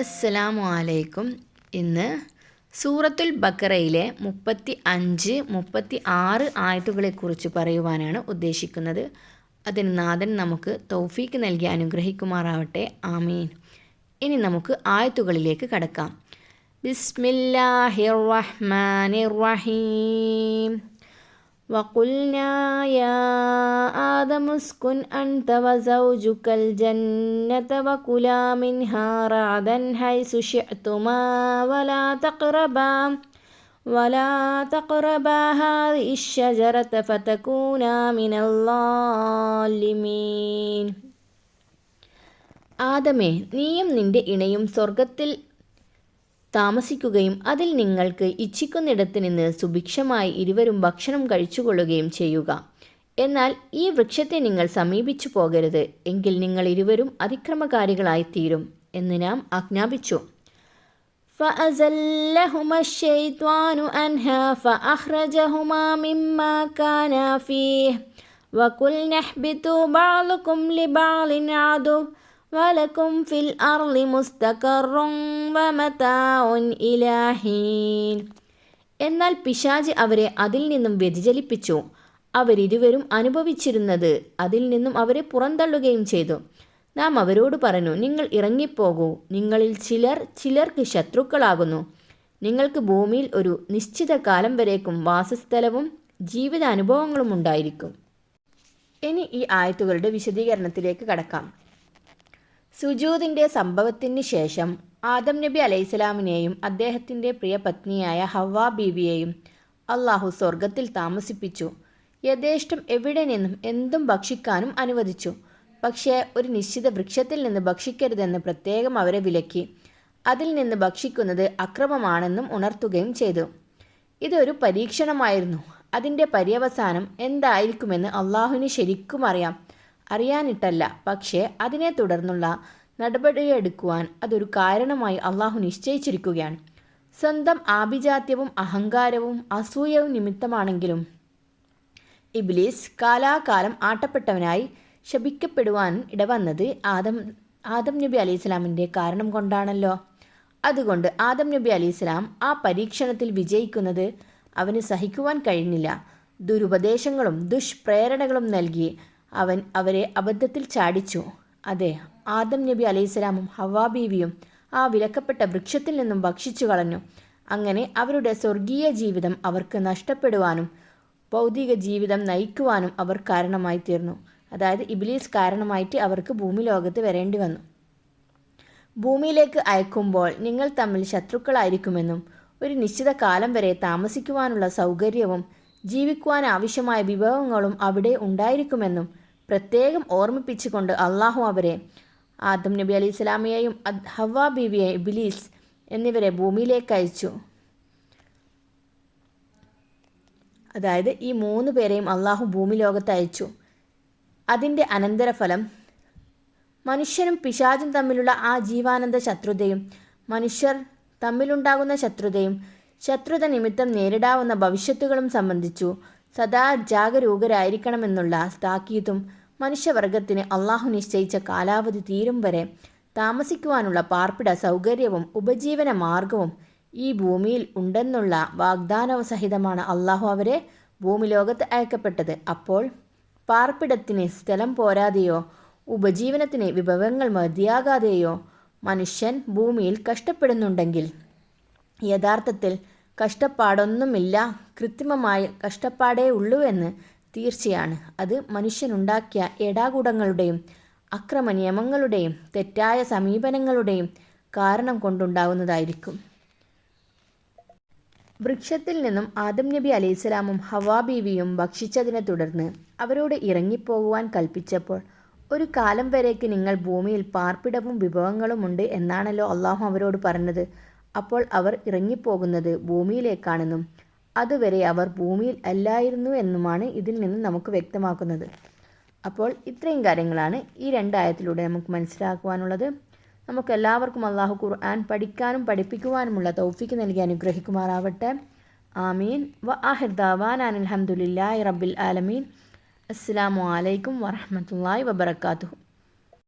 അസ്സലാമു അലൈക്കും. ഇന്ന് സൂറത്തുൽ ബഖറയിലെ 35-36 ആയത്തുകളെക്കുറിച്ച് പറയുവാനാണ് ഉദ്ദേശിക്കുന്നത്. അതിന് നാഥൻ നമുക്ക് തൗഫീക്ക് നൽകി അനുഗ്രഹിക്കുമാറാവട്ടെ. ആമീൻ. ഇനി നമുക്ക് ആയത്തുകളിലേക്ക് കടക്കാം. ബിസ്മില്ലാഹിർ റഹ്മാനിർ റഹീം. وقلنا يا آدم اسكن أنت وزوجك الجنة وكلا منها رغدا حيث شئتما ولا تقربا هذه الشجرة فتكونا من الظالمين. ആദമേ, നീയും നിന്റെ ഇണയും സ്വർഗത്തിൽ താമസിക്കുകയും അതിൽ നിങ്ങൾക്ക് ഇച്ഛിക്കുന്നിടത്ത് നിന്ന് സുഭിക്ഷമായി ഇരുവരും ഭക്ഷണം കഴിച്ചുകൊള്ളുകയും ചെയ്യുക. എന്നാൽ ഈ വൃക്ഷത്തെ നിങ്ങൾ സമീപിച്ചു പോകരുത്, എങ്കിൽ നിങ്ങൾ ഇരുവരും അതിക്രമകാരികളായിത്തീരും എന്ന് നാം ആജ്ഞാപിച്ചു. فَأَزَلَّهُمَا الشَّيْطَانُ عَنْهَا فَأَخْرَجَهُمَا مِمَّا كَانَا فِيهِ وَقُلْنَا اهْبِطُوا بَعْضُكُمْ لِبَعْضٍ عَدُوٌّ വലക്കും ഫിൽ അർളി മുസ്തഖറും വമതാഉൻ ഇലാ ഹീൻ. എന്നാൽ പിശാച് അവരെ അതിൽ നിന്നും വ്യതിചലിപ്പിച്ചു. അവരിരുവരും അനുഭവിച്ചിരുന്നത് അതിൽ നിന്നും അവരെ പുറന്തള്ളുകയും ചെയ്തു. നാം അവരോട് പറഞ്ഞു, നിങ്ങൾ ഇറങ്ങിപ്പോകൂ, നിങ്ങളിൽ ചിലർക്ക് ശത്രുക്കളാകുന്നു. നിങ്ങൾക്ക് ഭൂമിയിൽ ഒരു നിശ്ചിത കാലം വരേക്കും വാസസ്ഥലവും ജീവിതാനുഭവങ്ങളും ഉണ്ടായിരിക്കും. ഇനി ഈ ആയത്തുകളുടെ വിശദീകരണത്തിലേക്ക് കടക്കാം. സുജൂദിൻ്റെ സംഭവത്തിന് ശേഷം ആദം നബി അലൈഹിസ്സലാമിനെയും അദ്ദേഹത്തിൻ്റെ പ്രിയ പത്നിയായ ഹവ്വ ബീവിയെയും അള്ളാഹു സ്വർഗത്തിൽ താമസിപ്പിച്ചു. യഥേഷ്ടം എവിടെ നിന്നും എന്തും ഭക്ഷിക്കാനും അനുവദിച്ചു. പക്ഷേ ഒരു നിശ്ചിത വൃക്ഷത്തിൽ നിന്ന് ഭക്ഷിക്കരുതെന്ന് പ്രത്യേകം അവരെ വിലക്കി. അതിൽ നിന്ന് ഭക്ഷിക്കുന്നത് അക്രമമാണെന്നും ഉണർത്തുകയും ചെയ്തു. ഇതൊരു പരീക്ഷണമായിരുന്നു. അതിൻ്റെ പര്യവസാനം എന്തായിരിക്കുമെന്ന് അള്ളാഹുവിന് ശരിക്കും അറിയാനിട്ടല്ല, പക്ഷേ അതിനെ തുടർന്നുള്ള നടപടിയെടുക്കുവാൻ അതൊരു കാരണമായി അള്ളാഹു നിശ്ചയിച്ചിരിക്കുകയാണ്. സ്വന്തം ആഭിജാത്യവും അഹങ്കാരവും അസൂയവും നിമിത്തമാണെങ്കിലും ഇബ്ലീസ് കാലാകാലം ആട്ടപ്പെട്ടവനായി ശപിക്കപ്പെടുവാൻ ഇടവന്നത് ആദം നബി അലൈഹിസ്സലാമിൻ്റെ കാരണം കൊണ്ടാണല്ലോ. അതുകൊണ്ട് ആദം നബി അലൈഹിസ്സലാം ആ പരീക്ഷണത്തിൽ വിജയിക്കുന്നത് അവന് സഹിക്കുവാൻ കഴിഞ്ഞില്ല. ദുരുപദേശങ്ങളും ദുഷ്പ്രേരണകളും നൽകി അവൻ അവരെ അബദ്ധത്തിൽ ചാടിച്ചു. അതെ, ആദം നബി അലൈഹിസ്സലാമും ഹവ്വ ബീവിയും ആ വിലക്കപ്പെട്ട വൃക്ഷത്തിൽ നിന്നും ഭക്ഷിച്ചു കളഞ്ഞു. അങ്ങനെ അവരുടെ സ്വർഗീയ ജീവിതം അവർക്ക് നഷ്ടപ്പെടുവാനും ഭൗതിക ജീവിതം നയിക്കുവാനും അവർ കാരണമായി തീർന്നു. അതായത് ഇബ്ലീസ് കാരണമായിട്ട് അവർക്ക് ഭൂമി ലോകത്ത് വരേണ്ടി വന്നു. ഭൂമിയിലേക്ക് അയക്കുമ്പോൾ നിങ്ങൾ തമ്മിൽ ശത്രുക്കളായിരിക്കുമെന്നും ഒരു നിശ്ചിത കാലം വരെ താമസിക്കുവാനുള്ള സൗകര്യവും ജീവിക്കുവാൻ ആവശ്യമായ വിഭവങ്ങളും അവിടെ ഉണ്ടായിരിക്കുമെന്നും പ്രത്യേകം ഓർമ്മിപ്പിച്ചുകൊണ്ട് അള്ളാഹു അവരെ, ആദം നബി അലൈഹിസ്സലാമിയെയും ഹവ്വ ബീവിയെ, ഇബ്ലീസ് എന്നിവരെ ഭൂമിയിലേക്ക് അയച്ചു. അതായത് ഈ 3 പേരെയും അള്ളാഹു ഭൂമി ലോകത്ത് അയച്ചു. അതിൻ്റെ അനന്തരഫലം മനുഷ്യനും പിശാചും തമ്മിലുള്ള ആ ജീവാനന്ദ ശത്രുതയും മനുഷ്യർ തമ്മിലുണ്ടാകുന്ന ശത്രുത നിമിത്തം നേരിടാവുന്ന ഭവിഷ്യത്തുകളും സംബന്ധിച്ചു സദാ ജാഗരൂകരായിരിക്കണമെന്നുള്ള താക്കീതും മനുഷ്യവർഗത്തിന് അള്ളാഹു നിശ്ചയിച്ച കാലാവധി തീരും വരെ താമസിക്കുവാനുള്ള പാർപ്പിട സൗകര്യവും ഉപജീവന മാർഗവും ഈ ഭൂമിയിൽ ഉണ്ടെന്നുള്ള വാഗ്ദാന സഹിതമാണ് അള്ളാഹു അവരെ ഭൂമി ലോകത്ത് അയക്കപ്പെട്ടത്. അപ്പോൾ പാർപ്പിടത്തിന് സ്ഥലം പോരാതെയോ ഉപജീവനത്തിന് വിഭവങ്ങൾ മതിയാകാതെയോ മനുഷ്യൻ ഭൂമിയിൽ കഷ്ടപ്പെടുന്നുണ്ടെങ്കിൽ യഥാർത്ഥത്തിൽ കഷ്ടപ്പാടൊന്നുമില്ല, കൃത്രിമമായ കഷ്ടപ്പാടേ ഉള്ളൂ എന്ന് തീർച്ചയാണ്. അത് മനുഷ്യനുണ്ടാക്കിയ ഏടാകൂടങ്ങളുടെയും അക്രമ നിയമങ്ങളുടെയും തെറ്റായ സമീപനങ്ങളുടെയും കാരണം കൊണ്ടുണ്ടാകുന്നതായിരിക്കും. വൃക്ഷത്തിൽ നിന്നും ആദം നബി അലൈഹിസ്സലാമും ഹവ്വ ബീവിയും ഭക്ഷിച്ചതിനെ തുടർന്ന് അവരോട് ഇറങ്ങിപ്പോകുവാൻ കൽപ്പിച്ചപ്പോൾ ഒരു കാലം വരേക്ക് നിങ്ങൾ ഭൂമിയിൽ പാർപ്പിടവും വിഭവങ്ങളും ഉണ്ട് എന്നാണല്ലോ അള്ളാഹു അവരോട് പറഞ്ഞത്. അപ്പോൾ അവർ ഇറങ്ങിപ്പോകുന്നത് ഭൂമിയിലേക്കാണെന്നും അതുവരെ അവർ ഭൂമിയിൽ അല്ലായിരുന്നു എന്നുമാണ് ഇതിൽ നിന്ന് നമുക്ക് വ്യക്തമാക്കുന്നത്. അപ്പോൾ ഇത്രയും കാര്യങ്ങളാണ് ഈ 2 ആയത്തിലൂടെ നമുക്ക് മനസ്സിലാക്കുവാനുള്ളത്. നമുക്കെല്ലാവർക്കും അള്ളാഹു ഖുർആൻ പഠിക്കാനും പഠിപ്പിക്കുവാനുമുള്ള തൗഫീക്ക് നൽകി അനുഗ്രഹിക്കുമാറാവട്ടെ. ആമീൻ. വ ആഖിർ ദഅവാനാ അൽഹംദുലില്ലാഹി റബ്ബിൽ ആലമീൻ. അസ്സലാമു അലൈക്കും വറഹ്മത്തുള്ളാഹി വബറകാതുഹു.